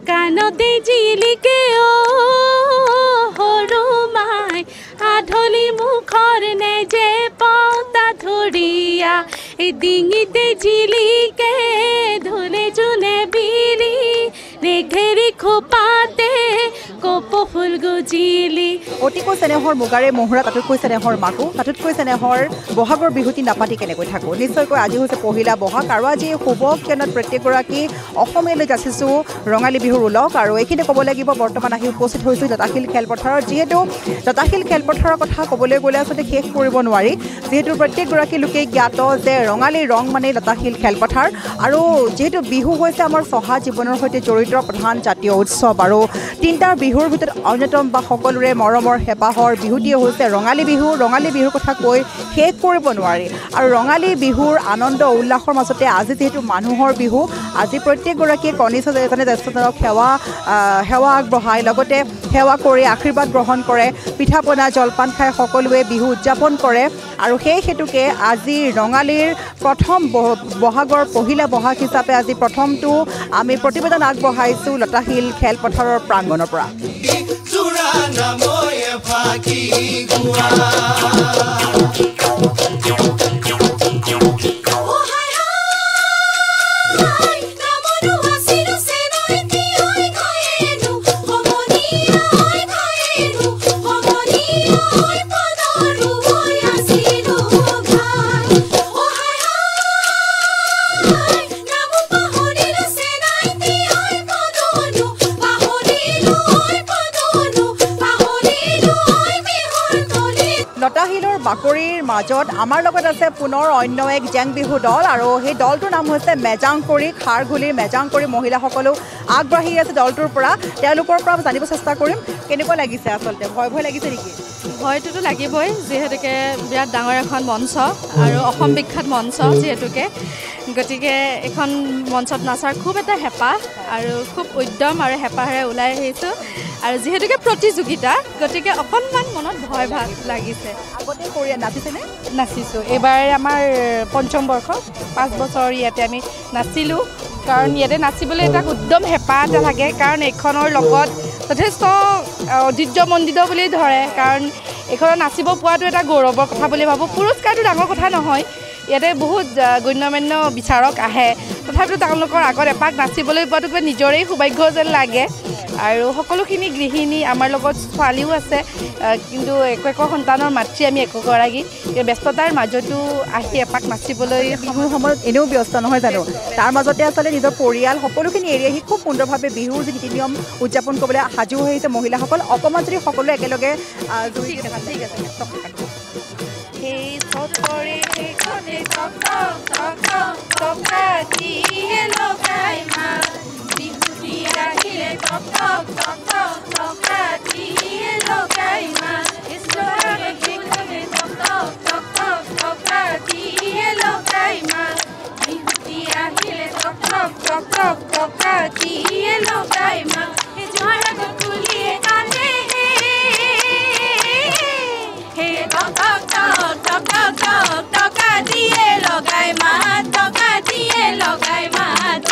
কাণতে জিলিকে সৰু মাই আধলি মুখৰ নেজে পতা ধৰিয়া ডিঙিতে জিলিকে ধুলে জোনে বিৰি নেঘেৰি খোপাতে কপৌ ফুল গুজিলি অতিকৈ চেনেহৰ মুগাৰে মহুৰা তাতোতকৈ চেনেহৰ মাকো তাতোতকৈ চেনেহৰ বহাগৰ বিহুটি নাপাতি কেনেকৈ থাকোঁ নিশ্চয়কৈ আজি হৈছে পহিলা বহাগ আৰু আজি শুভ ক্ষণত প্ৰত্যেকগৰাকী অসমীয়ালৈ যাচিছোঁ ৰঙালী বিহুৰ ওলগ আৰু এইখিনি ক'ব লাগিব বৰ্তমান আহি উপস্থিত হৈছোঁ লতাশিল খেলপথাৰত যিহেতু লতাশিল খেলপথাৰৰ কথা ক'বলৈ গ'লে আচলতে শেষ কৰিব নোৱাৰি যিহেতু প্ৰত্যেকগৰাকী লোকেই জ্ঞাত যে ৰঙালী ৰং মানে লতাশিল খেলপথাৰ আৰু যিহেতু বিহু হৈছে আমাৰ চহা জীৱনৰ সৈতে জড়িত প্ৰধান জাতীয় উৎসৱ আৰু তিনিটা বিহুৰ ভিতৰত অন্যতম বা সকলোৰে মৰমৰ হেঁপাহৰ বিহুটিয়ে হৈছে ৰঙালী বিহুৰ কথা কৈ শেষ কৰিব নোৱাৰি আৰু ৰঙালী বিহুৰ আনন্দ উল্লাসৰ মাজতে আজি যিহেতু মানুহৰ বিহু আজি প্ৰত্যেকগৰাকীয়ে কনিষ্ঠ এজনে জ্যেষ্ঠজনক সেৱা আগবঢ়ায় লগতে সেৱা কৰি আশীৰ্বাদ গ্ৰহণ কৰে পিঠা পনা জলপান খাই সকলোৱে বিহু উদযাপন কৰে আৰু সেই হেতুকে আজি ৰঙালীৰ প্ৰথম বহাগৰ পহিলা বহাগ হিচাপে আজি প্ৰথমটো আমি প্ৰতিবেদন আগবঢ়াইছোঁ লতাশিল খেলপথাৰৰ প্ৰাংগণৰ পৰা লতাশিলৰ বাকৰিৰ মাজত আমাৰ লগত আছে পুনৰ অন্য এক জেং বিহু দল আৰু সেই দলটোৰ নাম হৈছে মেজাংকৰি খাৰঘুলিৰ মেজাংকৰি মহিলাসকলো আগবাঢ়ি আছে দলটোৰ পৰা তেওঁলোকৰ পৰা জানিব চেষ্টা কৰিম কেনেকুৱা লাগিছে আচলতে ভয় লাগিছে নেকি ভয়টোতো লাগিবই যিহেতুকে বিৰাট ডাঙৰ এখন মঞ্চ আৰু অসম বিখ্যাত মঞ্চ যিহেতুকে গতিকে এখন মঞ্চত নাচাৰ খুব এটা হেঁপাহ আৰু খুব উদ্যম আৰু হেঁপাহেৰে ওলাই আহিছোঁ আৰু যিহেতুকে প্ৰতিযোগিতা গতিকে অকণমান মনত ভয় ভাৱ লাগিছে আগতে কৰি নাচিছেনে নাচিছোঁ এইবাৰ আমাৰ পঞ্চম বৰ্ষ 5 বছৰ ইয়াতে আমি নাচিলোঁ কাৰণ ইয়াতে নাচিবলৈ এটা উদ্যম হেঁপাহ এটা থাকে কাৰণ এইখনৰ লগত যথেষ্ট ঐতিহ্যমণ্ডিত বুলি ধৰে কাৰণ এইখনত নাচিব পোৱাটো এটা গৌৰৱৰ কথা বুলি ভাবোঁ পুৰস্কাৰটো ডাঙৰ কথা নহয় ইয়াতে বহুত গণ্যমান্য বিচাৰক আহে তথাপিতো তেওঁলোকৰ আগত এপাক নাচিবলৈ পোৱাটো কিবা নিজৰেই সৌভাগ্য যেন লাগে আৰু সকলোখিনি গৃহিণী আমাৰ লগত ছোৱালীও আছে কিন্তু একো সন্তানৰ মাতৃ আমি একোগৰাকী ব্যস্ততাৰ মাজতো আহি এপাক নাচিবলৈ বিহুৰ সময়ত এনেও ব্যস্ত নহয় জানো তাৰ মাজতে আচলতে নিজৰ পৰিয়াল সকলোখিনি এৰি আহি খুব সুন্দৰভাৱে বিহুৰ যি নীতি নিয়ম উদযাপন কৰিবলৈ সাজু হৈ আহিছে মহিলাসকল অকণমান যদি সকলোৱে একেলগে ঠিক আছে সেই চকৰে সেইখনে চক চকাটিয়ে লগাই মাত বিহুটি আহিলে চক চকাটিয়ে লগাই মাত ইছলামে সেইখনে চক চকাটিয়ে লগাই মাত বিহুটি আহিলে চক চকাটিয়ে লগাই মাত সেই জোৱাৰ আগত তুলিয়ে কান্দে টকা দিয়ে লগাই মাত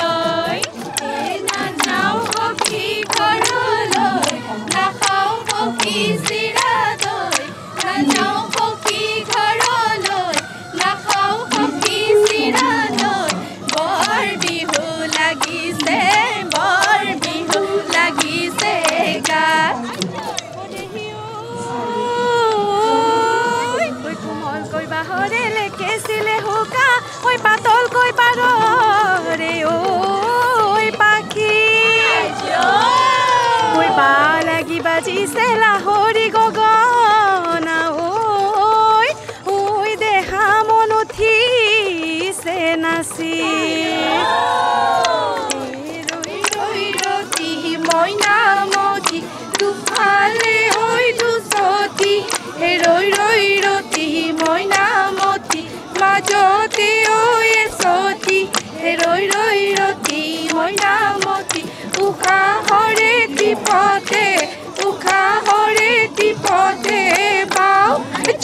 নাও সখী ঘৰলৈ নাখাওঁ সখী চিৰা দৈ নাযাওঁ সখী ঘৰলৈ নাখাওঁ সখী চিৰা দৈ বৰ বিহু লাগিছে গাত বাহৰে লেকেছিলে হুকা ঐ পাতলকৈ পাৰৰে ঐ পাখি ঐ বা লাগি বাজিছে লাহৰি গগনা ঐ দেহা মন উঠিছে নাচি ৰতি মইনামতি দুফালে ঐ দুচতি ৰৈ ৰতি মইনামতি মাজতে ঐ এচতি ৰৈ ৰতি মইনামতি উশাহৰে টিপতে পাওঁ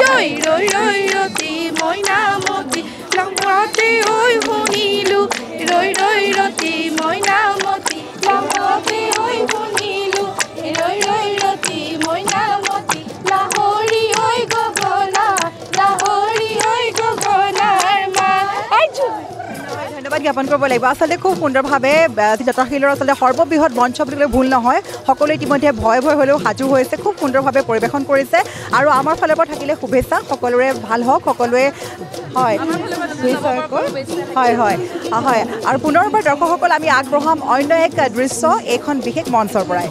জয় ৰৈ ৰতি মইনামতি লম্বতে ঐ শুনিলোঁ ৰৈ ৰতি মইনামতি লম্বতে ঐ জ্ঞাপন কৰিব লাগিব আচলতে খুব সুন্দৰভাৱে লতাশিলৰ আচলতে সৰ্ববৃহৎ মঞ্চ বুলি ক'লে ভুল নহয় সকলোৱে ইতিমধ্যে ভয় হ'লেও সাজু হৈছে খুব সুন্দৰভাৱে পৰিৱেশন কৰিছে আৰু আমাৰ ফালৰ পৰা থাকিলে শুভেচ্ছা সকলোৰে ভাল হওক সকলোৱে হয় হয় হয় হয় আৰু পুনৰবাৰ দৰ্শকসকল আমি আগবঢ়াম অন্য এক দৃশ্য এইখন বিশেষ মঞ্চৰ পৰাই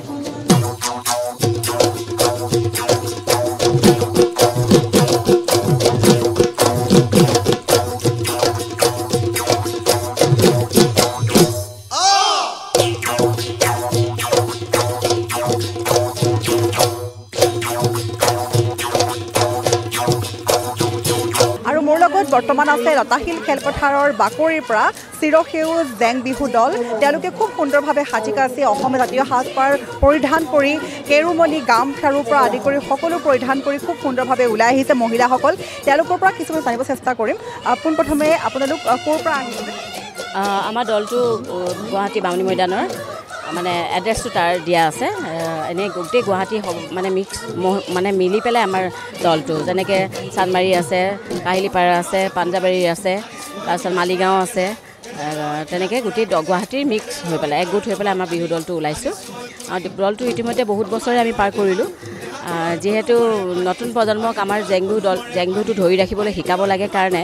বৰ্তমান আছে লতাশিল খেলপথাৰৰ বাকৰিৰ পৰা চিৰসেউজ জেং বিহু দল তেওঁলোকে খুব সুন্দৰভাৱে সাজি কাচি অসমীয়া জাতীয় সাজপাৰ পৰিধান কৰি কেৰুমণি গামখাৰুৰ পৰা আদি কৰি সকলো পৰিধান কৰি খুব সুন্দৰভাৱে ওলাই আহিছে মহিলাসকল তেওঁলোকৰ পৰা কিছুমান জানিব চেষ্টা কৰিম পোনপ্ৰথমে আপোনালোক ক'ৰ পৰা আহিছে আমাৰ দলটো গুৱাহাটী বামুণী মৈদানৰ মানে এড্ৰেছটো তাৰ দিয়া আছে এনেই গোটেই গুৱাহাটী মানে মিক্স মানে মিলি পেলাই আমাৰ দলটো যেনেকৈ চানমাৰী আছে কাহিলীপাৰা আছে পাঞ্জাবাৰী আছে তাৰপিছত মালিগাঁও আছে তেনেকৈ গোটেই গুৱাহাটীৰ মিক্স হৈ পেলাই একগোট হৈ পেলাই আমাৰ বিহু দলটো ওলাইছোঁ আৰু দলটো ইতিমধ্যে বহুত বছৰে আমি পাৰ কৰিলোঁ যিহেতু নতুন প্ৰজন্মক আমাৰ জেংবিহুটো ধৰি ৰাখিবলৈ শিকাব লাগে কাৰণে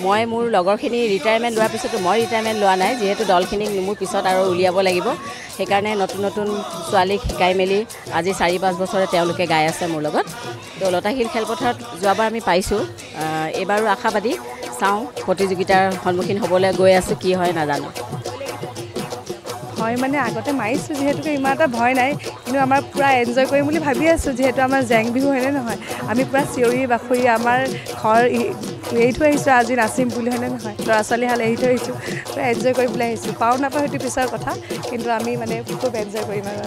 মই মোৰ লগৰখিনি ৰিটায়াৰমেণ্ট লোৱাৰ পিছতো মই ৰিটায়াৰমেণ্ট লোৱা নাই যিহেতু দলখিনিক মোৰ পিছত আৰু উলিয়াব লাগিব সেইকাৰণে নতুন নতুন ছোৱালীক শিকাই মেলি আজি 4-5 বছৰে তেওঁলোকে গাই আছে মোৰ লগত তো লতাশিল খেলপথাৰত যোৱাবাৰ আমি পাইছোঁ এইবাৰো আশাবাদী চাওঁ প্ৰতিযোগিতাৰ সন্মুখীন হ'বলৈ গৈ আছোঁ কি হয় নাজানো হয় মানে আগতে মাৰিছোঁ যিহেতুকে ইমান এটা ভয় নাই কিন্তু আমাৰ পূৰা এনজয় কৰিম বুলি ভাবি আছোঁ যিহেতু আমাৰ জেং বিহু হয়নে নহয় আমি পূৰা চিঞৰি বাখৰি আমাৰ ঘৰ এৰি থৈ আহিছোঁ আজি নাচিম বুলি হয়নে নহয় ল'ৰা ছোৱালী হালে এৰি থৈ আহিছোঁ পূৰা এনজয় কৰিবলৈ আহিছোঁ পাওঁ নাপাওঁ সেইটো পিছৰ কথা কিন্তু আমি মানে খুব এনজয় কৰিম আৰু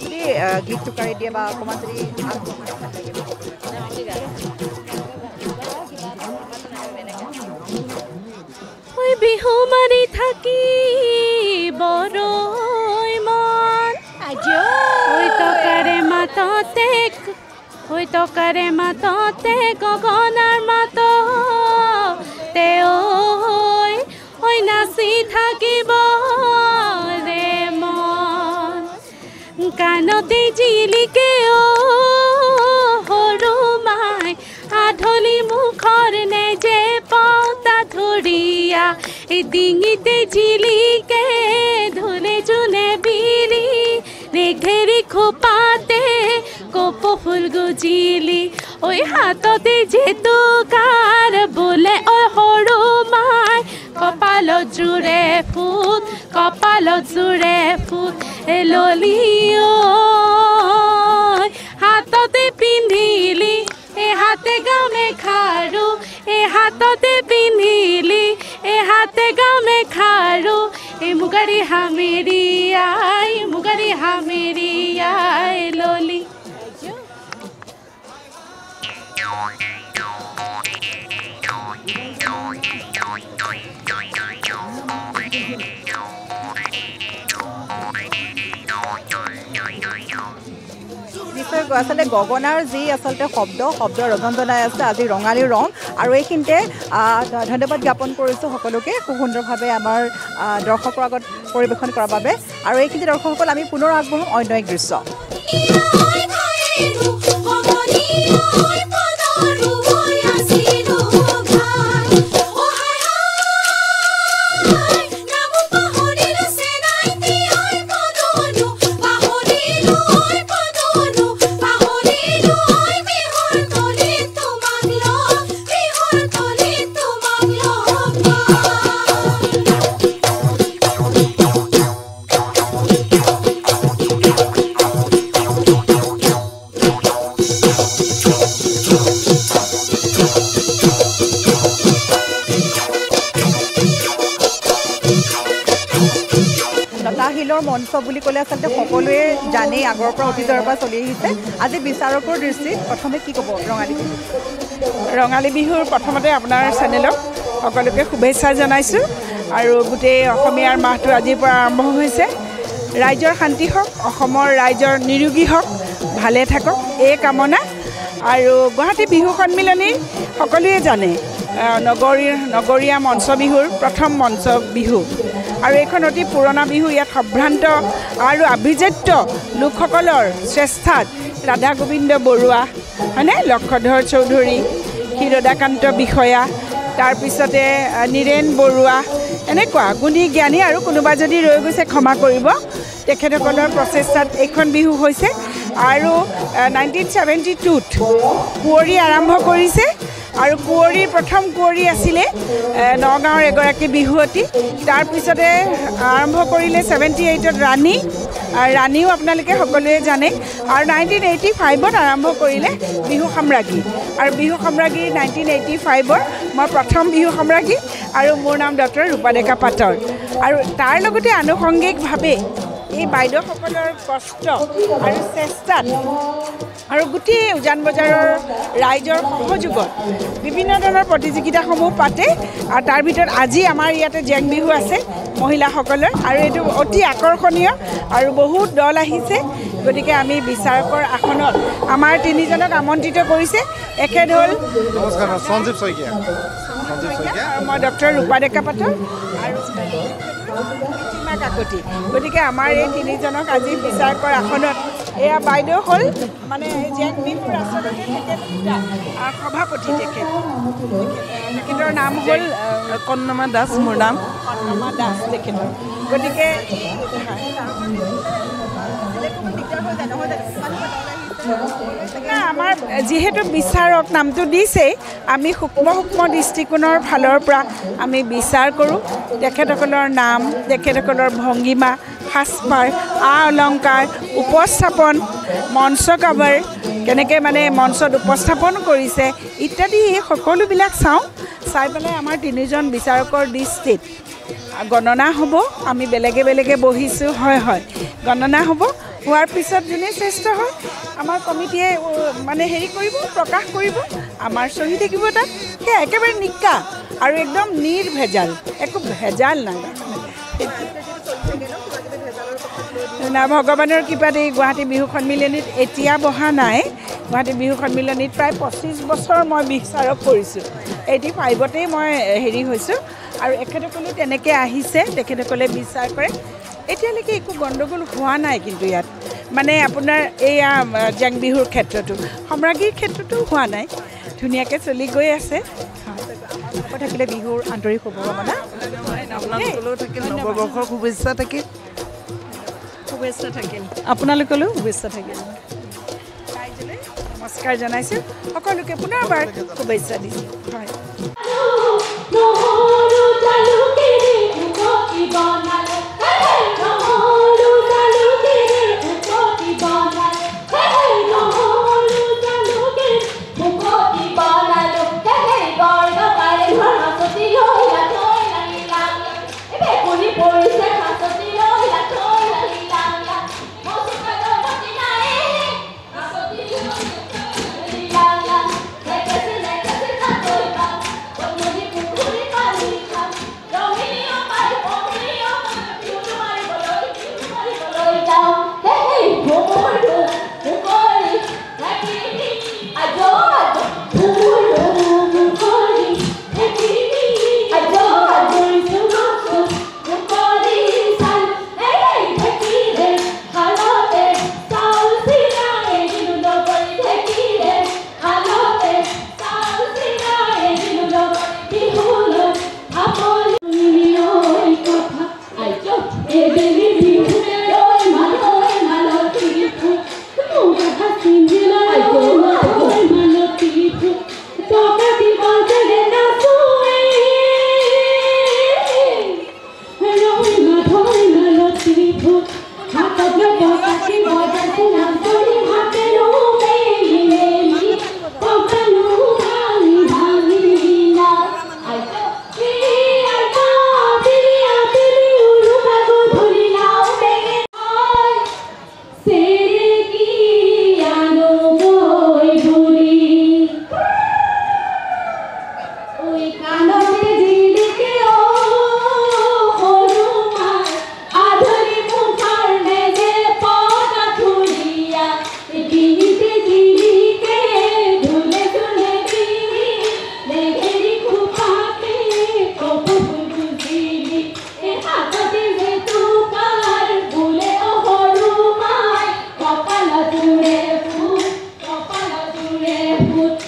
যদি গীত টুকাৰি দিয়ে বা অকণমান যদি বিহু মাৰি থাকি বৰৈ মন টকাৰে মাততে গগনাৰ মাত ঐ নাচি থাকিব ৰে মন কাণতে জিলিকে সৰু মাই আধলি মুখৰ নেজে পতা ধৰিয়া ডিঙিতে জিলিকে ধুলে জোনে বিৰি নেঘেৰি খোপাতে কপৌ ফুল গুজিলি ঐ হাততে জেতুকাৰ বোলে ঐ সৰু মাই কপালত জোৰে ফুট ললি হাততে পিন্ধিলি হাতে গামে খাৰু হাততে পিন্ধিলি হাতে গামে খাৰু মুগাৰী হামেৰিয়াই ললি আচলতে গগনাৰ যি আচলতে শব্দ ৰঞ্জনাই আছে আজি ৰঙালী ৰং আৰু এইখিনিতে ধন্যবাদ জ্ঞাপন কৰিছোঁ সকলোকে খুব সুন্দৰভাৱে আমাৰ দৰ্শকৰ আগত পৰিৱেশন কৰাৰ বাবে আৰু এইখিনি দৰ্শকসকল আমি পুনৰ আগবঢ়াম অন্য এক দৃশ্য লতাশিলৰ মঞ্চ বুলি ক'লে আচলতে সকলোৱে জানেই আগৰ পৰা অতীজৰ পৰা চলি আহিছে আজি বিচাৰকৰ দৃষ্টিত প্ৰথমে কি ক'ব ৰঙালী বিহুৰ প্ৰথমতে আপোনাৰ চেনেলক সকলোকে শুভেচ্ছা জনাইছোঁ আৰু গোটেই অসমীয়াৰ মাহটো আজিৰ পৰা আৰম্ভ হৈছে ৰাইজৰ শান্তি হওক অসমৰ ৰাইজৰ নিৰোগী হওক ভালে থাকক এই কামনা আৰু গুৱাহাটী বিহু সন্মিলনী সকলোৱে জানে নগৰীয়া মঞ্চ বিহুৰ প্ৰথম মঞ্চ বিহু আৰু এইখন অতি পুৰণা বিহু ইয়াত সম্ভ্ৰান্ত আৰু আভিজাত্য লোকসকলৰ শ্ৰেষ্ঠাত ৰাধা গোবিন্দ বৰুৱা হয়নে লক্ষধৰ চৌধুৰী ক্ষীৰদাকান্ত বিষয়া তাৰপিছতে নীৰেণ বৰুৱা এনেকুৱা গুণী জ্ঞানী আৰু কোনোবা যদি ৰৈ গৈছে ক্ষমা কৰিব তেখেতসকলৰ প্ৰচেষ্টাত এইখন বিহু হৈছে আৰু 1972ত কুঁৱৰী আৰম্ভ কৰিছে আৰু কুঁৱৰীৰ প্ৰথম কুঁৱৰী আছিলে নগাঁৱৰ এগৰাকী বিহুৱতী তাৰপিছতে আৰম্ভ কৰিলে 78ত ৰাণীও আপোনালোকে সকলোৱে জানে আৰু 1985ত আৰম্ভ কৰিলে বিহু সম্ৰাজ্ঞী আৰু বিহু সম্ৰাজ্ঞী 1985ৰ মই প্ৰথম বিহু সম্ৰাজ্ঞী আৰু মোৰ নাম ডক্টৰ ৰূপাদেকা পাটৰ আৰু তাৰ লগতে আনুষংগিকভাৱে এই বাইদেউসকলৰ কষ্ট আৰু চেষ্টাত আৰু গোটেই উজান বজাৰৰ ৰাইজৰ সহযোগত বিভিন্ন ধৰণৰ প্ৰতিযোগিতাসমূহ পাতে আৰু তাৰ ভিতৰত আজি আমাৰ ইয়াতে জেং বিহু আছে মহিলাসকলৰ আৰু এইটো অতি আকৰ্ষণীয় আৰু বহুত দল আহিছে গতিকে আমি বিচাৰকৰ আসনত আমাৰ তিনিজনক আমন্ত্ৰিত কৰিছে এখেত হ'ল নমস্কাৰ সঞ্জীৱ শইকীয়া আৰু মই ডক্টৰ ৰূপাদেকা পাটৰ আৰু কাকতি গতিকে আমাৰ এই তিনিজনক আজি বিচাৰকৰ আসনত এয়া বাইদেউ হ'ল মানে জেং বিহুৰ আচলতে তেখেত সভাপতি তেখেতৰ নাম হ'ল কন্নমা দাস মোৰ নাম কন্নমা দাস তেখেতৰ গতিকে আমাৰ যিহেতু বিচাৰক নামটো দিছেই আমি সূক্ষ্ম দৃষ্টিকোণৰ ফালৰ পৰা আমি বিচাৰ কৰোঁ তেখেতসকলৰ নাম তেখেতসকলৰ ভংগীমা সাজপাৰ অলংকাৰ উপস্থাপন মঞ্চ কাভাৰ কেনেকৈ মানে মঞ্চত উপস্থাপন কৰিছে ইত্যাদি এই সকলোবিলাক চাই পেলাই আমাৰ তিনিজন বিচাৰকৰ দৃষ্টিত গণনা হ'ব আমি বেলেগে বহিছোঁ হয় গণনা হ'ব হোৱাৰ পিছত যোনে শ্ৰেষ্ঠ হয় আমাৰ কমিটিয়ে মানে হেৰি কৰিব প্ৰকাশ কৰিব আমাৰ চহি থাকিব তাত সেই একেবাৰে নিকা আৰু একদম নিৰ্ভেজাল একো ভেজাল নাই ভগৱানৰ কৃপাত এই গুৱাহাটী বিহু সন্মিলনীত এতিয়া বহা নাই গুৱাহাটী বিহু সন্মিলনীত প্ৰায় 25 বছৰ মই বিচাৰক কৰিছোঁ 85তেই মই হেৰি হৈছোঁ আৰু এখেতসকলো তেনেকৈ আহিছে তেখেতসকলে বিচাৰ কৰে এতিয়ালৈকে একো গণ্ডগোল হোৱা নাই কিন্তু ইয়াত মানে আপোনাৰ এইয়া জেং বিহুৰ ক্ষেত্ৰতো সম্ৰাজ্ঞীৰ ক্ষেত্ৰতো হোৱা নাই ধুনীয়াকৈ চলি গৈ আছে থাকিলে বিহুৰ আন্তৰিক শুভকামনা আপোনালোকলৈও থাকিল নৱবৰ্ষৰ শুভেচ্ছা থাকিল আপোনালোকলৈও শুভেচ্ছা থাকিল ৰাইজলৈ নমস্কাৰ জনাইছোঁ সকলোকে পুনৰবাৰ শুভেচ্ছা দিছোঁ হয় I পুত্ৰ